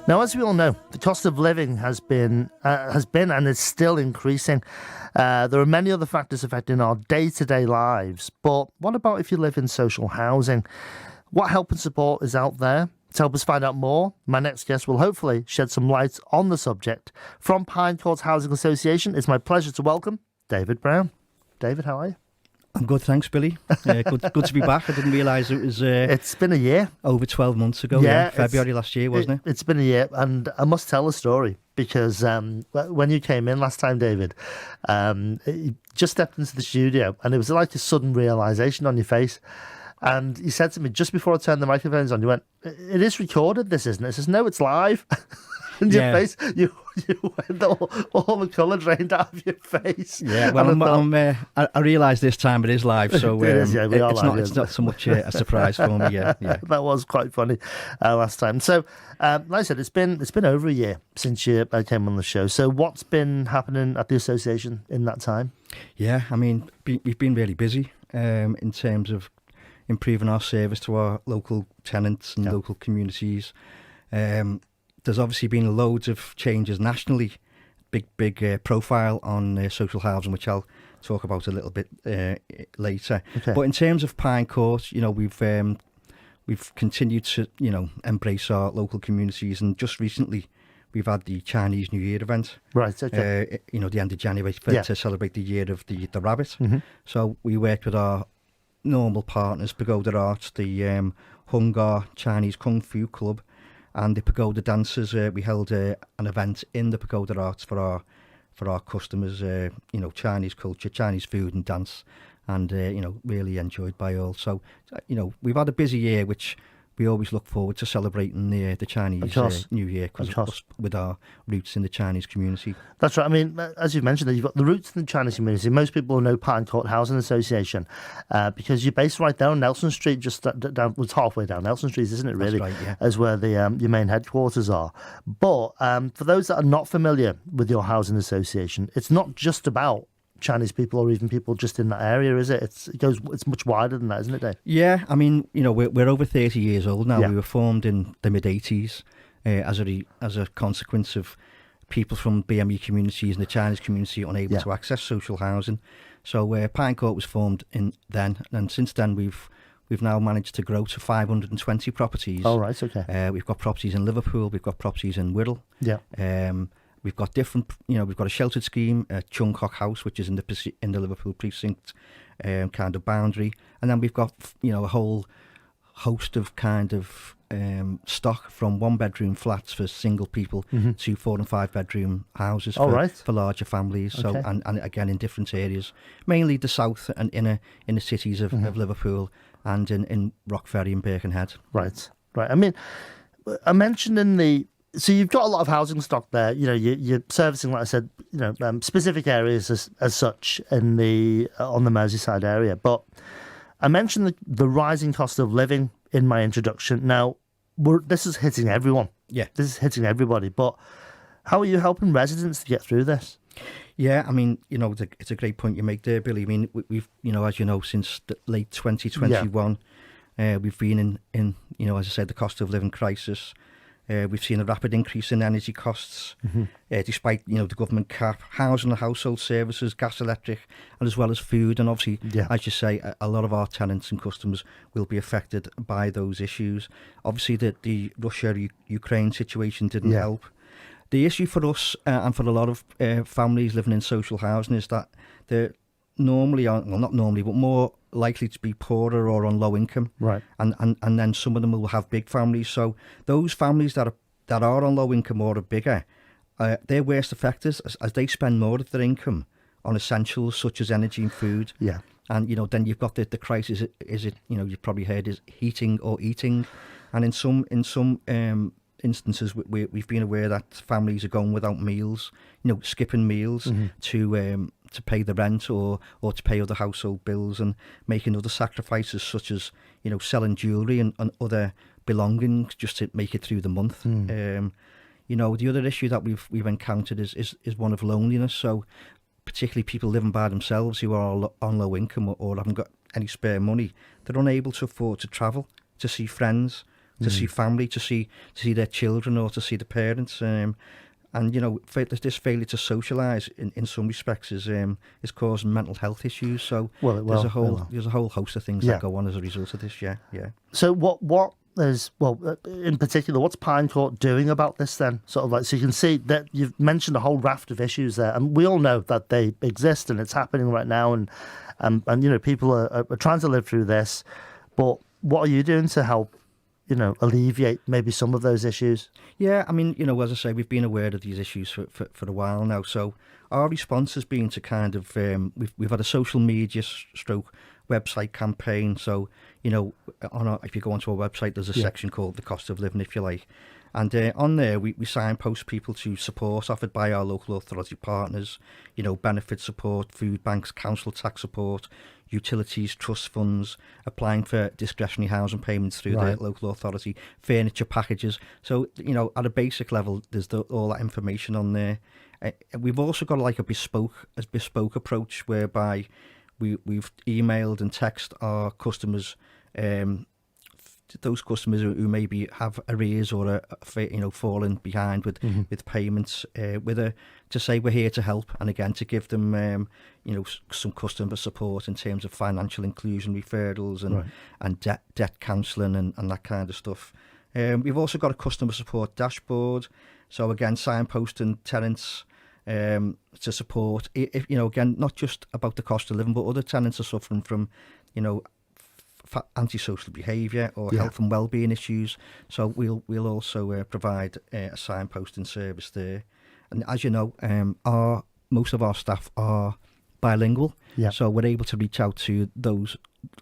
Now, as we all know, the cost of living has been and is still increasing. There are many other factors affecting our day-to-day lives. But what about if you live in social housing? What help and support is out there? To help us find out more, my next guest will hopefully shed some light on the subject. From Pine Court Housing Association, it's my pleasure to welcome David Brown. David, how are you? I'm good, thanks, Billy. Good to be back. I didn't realise it was... it's been a year. Over 12 months ago, February last year, wasn't it? It's been a year, and I must tell a story, because when you came in last time, David, you just stepped into the studio, and it was like a sudden realisation on your face. And you said to me, just before I turned the microphones on, you went, "It is recorded, this, isn't it?" I says, "No, it's live." And your face, you went, all the colour drained out of your face. Yeah, well, I realise this time it is live, so it is, yeah, it's not so much a surprise for me. Yeah. That was quite funny last time. So, like I said, it's been over a year since you came on the show. So, what's been happening at the association in that time? Yeah, I mean, we've been really busy in terms of improving our service to our local tenants and local communities. There's obviously been loads of changes nationally, big profile on social housing, which I'll talk about a little bit later. Okay. But in terms of Pine Court, we've continued to embrace our local communities, and just recently we've had the Chinese New Year event. Right. Okay. The end of January to celebrate the year of the rabbit. Mm-hmm. So we worked with our normal partners, Pagoda Arts, the Hungar Chinese Kung Fu Club, and the Pagoda Dancers. We held an event in the Pagoda Arts for our customers. Chinese culture, Chinese food and dance, and really enjoyed by all. So we've had a busy year, which we always look forward to celebrating the Chinese New Year, because with our roots in the Chinese community. That's right. I mean, as you've mentioned, you've got the roots in the Chinese community. Most people know Pine Court Housing Association because you're based right there on Nelson Street, just down, it's halfway down Nelson Street, isn't it, really? That's right, yeah. As where the your main headquarters are. But for those that are not familiar with your housing association, it's not just about Chinese people or even people just in that area, is it? It's much wider than that, isn't it, Dave? Yeah, I mean, we're over 30 years old now. Yeah. We were formed in the mid-80s as a consequence of people from BME communities and the Chinese community unable to access social housing. So Pine Court was formed then, and since then we've now managed to grow to 520 properties. Oh, right, okay. We've got properties in Liverpool, we've got properties in Wirral. Yeah. We've got different, we've got a sheltered scheme, Chung Hock House, which is in the Liverpool precinct kind of boundary. And then we've got, a whole host of kind of stock, from one-bedroom flats for single people to 4 and 5 bedroom houses for larger families. Okay. So and again in different areas, mainly the south and inner cities of Liverpool, and in Rockferry and Birkenhead. Right. I mean, I mentioned so you've got a lot of housing stock there. You're servicing, like I said, specific areas as such on the Merseyside area. But I mentioned the rising cost of living in my introduction. Now, this is hitting everyone. Yeah, this is hitting everybody. But how are you helping residents to get through this? Yeah, I mean, it's a great point you make there, Billy. I mean, we've as you know, since the late 2021, we've been in as I said, the cost of living crisis. We've seen a rapid increase in energy costs, despite the government cap, housing and household services, gas, electric, and as well as food. And obviously, as you say, a lot of our tenants and customers will be affected by those issues. Obviously, the Russia-Ukraine situation didn't help. The issue for us and for a lot of families living in social housing is that they're normally, well, not normally, but more likely to be poorer or on low income, right? And then some of them will have big families. So those families that are on low income or are bigger, they're worst affected as they spend more of their income on essentials such as energy and food. Yeah. And then you've got the crisis. Is it you've probably heard, is heating or eating, and in some instances we've been aware that families are going without meals, skipping meals to pay the rent or to pay other household bills, and making other sacrifices such as selling jewellery and other belongings just to make it through the month. The other issue that we've encountered is one of loneliness. So particularly people living by themselves who are on low income or haven't got any spare money, they're unable to afford to travel to see friends to see family, to see their children or to see the parents. And this failure to socialise in some respects is causing mental health issues. So there's a whole host of things that go on as a result of this. Yeah. So what is, in particular, what's Pine Court doing about this then? Sort of like, so you can see that you've mentioned a whole raft of issues there, and we all know that they exist and it's happening right now, and people are trying to live through this. But what are you doing to help alleviate maybe some of those issues? Yeah, I mean, as I say, we've been aware of these issues for a while now. So our response has been to kind of, we've had a social media stroke website campaign. So, if you go onto our website, there's a section called The Cost of Living, if you like. And on there, we signpost people to support offered by our local authority partners, benefit support, food banks, council tax support, utilities, trust funds, applying for discretionary housing payments through the local authority, furniture packages. So, at a basic level, there's all that information on there. We've also got like a bespoke approach whereby we've emailed and texted our customers, those customers who maybe have arrears or are falling behind with payments, to say we're here to help, and again to give them some customer support in terms of financial inclusion referrals and debt counselling and that kind of stuff. We've also got a customer support dashboard, so again signposting tenants to support, if again, not just about the cost of living, but other tenants are suffering from antisocial behaviour or health and wellbeing issues. So we'll also provide a signposting service there. And as you know, most of our staff are bilingual, so we're able to reach out to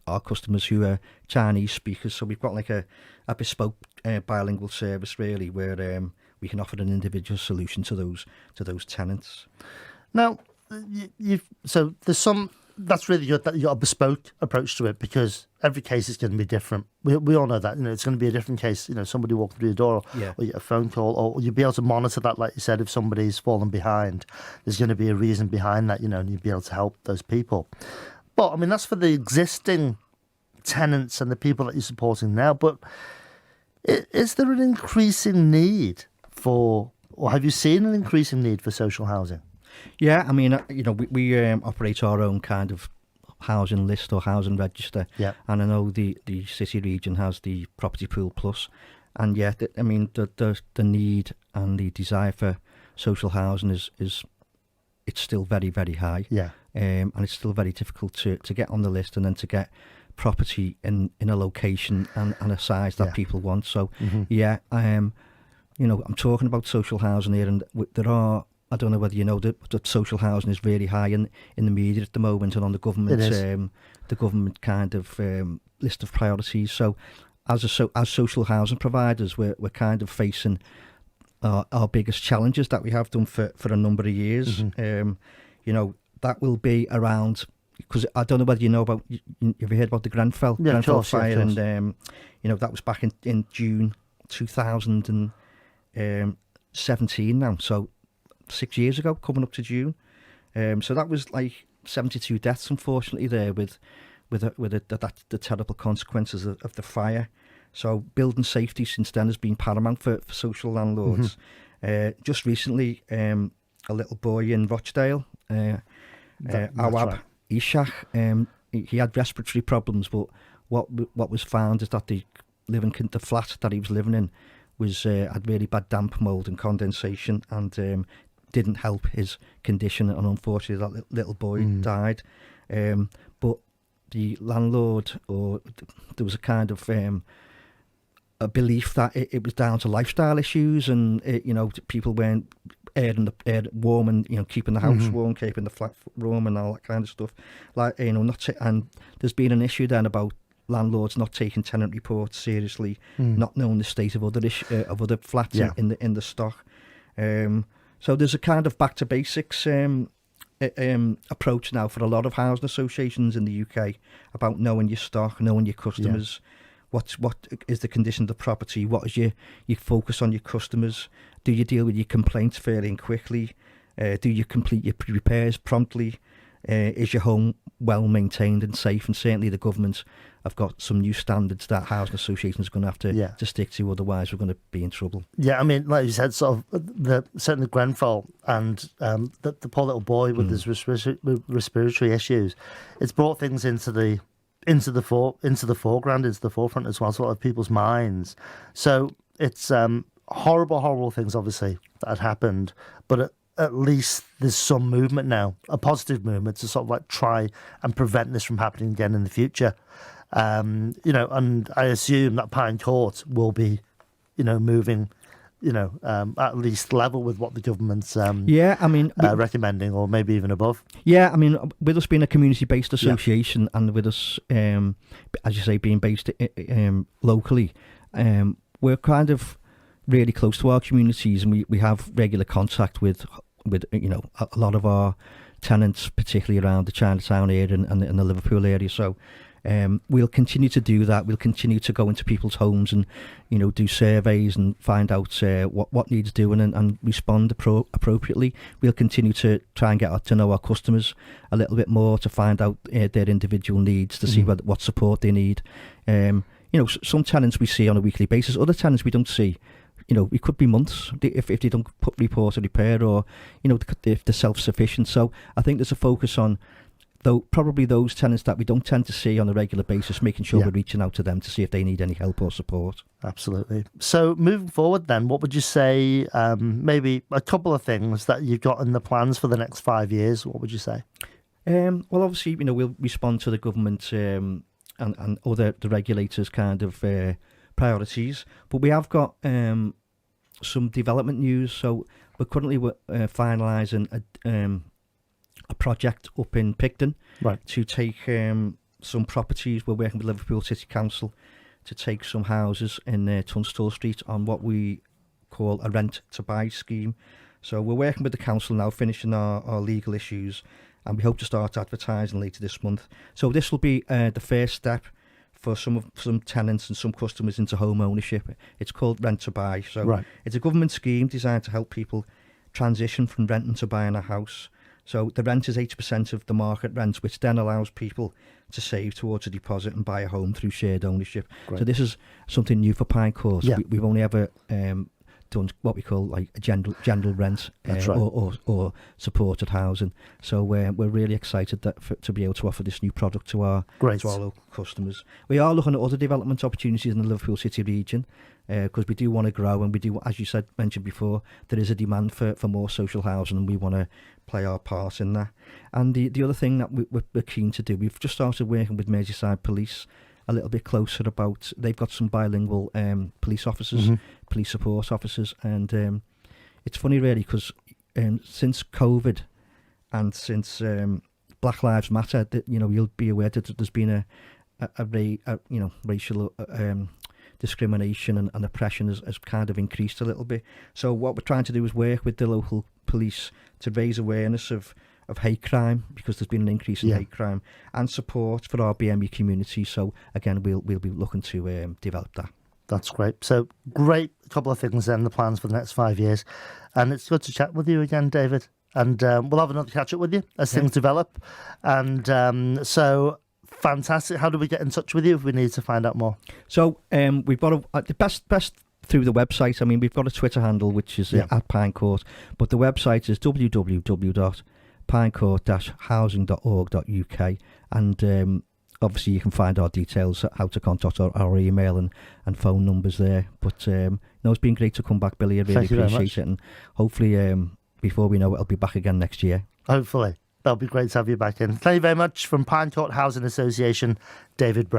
our customers who are Chinese speakers. So we've got like a bespoke bilingual service really, where we can offer an individual solution to those tenants. Now, so there's some. That's really good that you've got a bespoke approach to it, because every case is going to be different. We all know that. It's going to be a different case. Somebody walking through the door, or you get a phone call, or you'll be able to monitor that, like you said. If somebody's fallen behind, there's going to be a reason behind that, and you'll be able to help those people. But I mean, that's for the existing tenants and the people that you're supporting now. But is there an increasing need or have you seen an increasing need for social housing? Yeah, I mean, we operate our own kind of housing list or housing register. Yeah. And I know the city region has the Property Pool Plus. And yeah, the need and the desire for social housing is it's still very, very high. Yeah. And it's still very difficult to get on the list and then to get property in a location and a size that people want. So I'm talking about social housing here, and there are, I don't know whether you know that social housing is really high in the media at the moment and on the government kind of list of priorities. So as social housing providers, we're kind of facing our biggest challenges that we have done for a number of years. That will be around, because I don't know whether you know about, you've heard about the Grenfell fire, and that was back in June 2017 now. So 6 years ago, coming up to June. So that was like 72 deaths, unfortunately, there with the terrible consequences of the fire. So building safety since then has been paramount for social landlords. Just recently, a little boy in Rochdale, Awab Ishak, he had respiratory problems, but what was found is that the flat that he was living in had really bad damp, mould and condensation, and didn't help his condition, and unfortunately that little boy died. But the landlord, or there was a kind of a belief that it was down to lifestyle issues, and people weren't airing the air warm, and keeping the house warm, keeping the flat warm, and all that kind of stuff. And there's been an issue then about landlords not taking tenant reports seriously, not knowing the state of other flats in the stock. So there's a kind of back to basics approach now for a lot of housing associations in the UK about knowing your stock, knowing your customers. What is the condition of the property? What is your focus on your customers? Do you deal with your complaints fairly and quickly? Do you complete your repairs promptly? is your home well maintained and safe? And certainly the government have got some new standards that housing associations are going to have to stick to, otherwise we're going to be in trouble. Yeah, I mean, like you said, sort of certainly Grenfell and the poor little boy with his respiratory issues, it's brought things into the foreground, into the forefront as well, sort of people's minds. So it's horrible things, obviously, that had happened, but at least there's some movement now, a positive movement to sort of like try and prevent this from happening again in the future. And I assume that Pine Court will be, moving, at least level with what the government's recommending, or maybe even above. Yeah, I mean, with us being a community-based association and with us, as you say, being based locally, we're kind of really close to our communities, and we have regular contact with a lot of our tenants, particularly around the Chinatown area and the Liverpool area. So we'll continue to do that. We'll continue to go into people's homes and do surveys and find out what needs doing and respond appropriately. We'll continue to try and get to know our customers a little bit more, to find out their individual needs, to see what support they need. Some tenants we see on a weekly basis, other tenants we don't see. It could be months if they don't report a repair, or if they're self-sufficient. So I think there's a focus on probably those tenants that we don't tend to see on a regular basis, making sure we're reaching out to them to see if they need any help or support. Absolutely. So moving forward then, what would you say, maybe a couple of things that you've got in the plans for the next 5 years? What would you say? Well, obviously, we'll respond to the government and other the regulators' kind of priorities, but we have got some development news. So we're currently finalising a project up in Picton to take some properties. We're working with Liverpool City Council to take some houses in Tunstall Street on what we call a rent-to-buy scheme. So we're working with the council now, finishing our legal issues, and we hope to start advertising later this month. So this will be the first step for some tenants and some customers into home ownership. It's called Rent to Buy. So it's a government scheme designed to help people transition from renting to buying a house. So the rent is 80% of the market rent, which then allows people to save towards a deposit and buy a home through shared ownership. Great. So this is something new for Pine Court. Yeah. We've only ever done what we call like a general rent or supported housing. So we're really excited to be able to offer this new product to our local customers. We are looking at other development opportunities in the Liverpool City region, because we do want to grow, and we do, as you mentioned before, there is a demand for more social housing, and we want to play our part in that. And the other thing that we're keen to do, we've just started working with Merseyside Police a little bit closer about, they've got some bilingual police officers, police support officers, and it's funny really, because since COVID and since Black Lives Matter, you'll be aware that there's been a racial discrimination and oppression has kind of increased a little bit. So what we're trying to do is work with the local police to raise awareness of hate crime, because there's been an increase in hate crime, and support for our BME community. So again, we'll be looking to develop that. That's great. So great couple of things then, the plans for the next 5 years. And it's good to chat with you again, David. And we'll have another catch up with you as things develop. And so fantastic. How do we get in touch with you if we need to find out more? So we've got the best through the website. I mean, we've got a Twitter handle, which is at Pine Court, but the website is www.pinecourt-housing.org.uk, and obviously you can find our details, how to contact our email and phone numbers there. But it's been great to come back, Billy. I really appreciate it, and hopefully before we know it, I'll be back again next year. Hopefully. That'll be great to have you back in. Thank you very much. From Pine Court Housing Association, David Brown.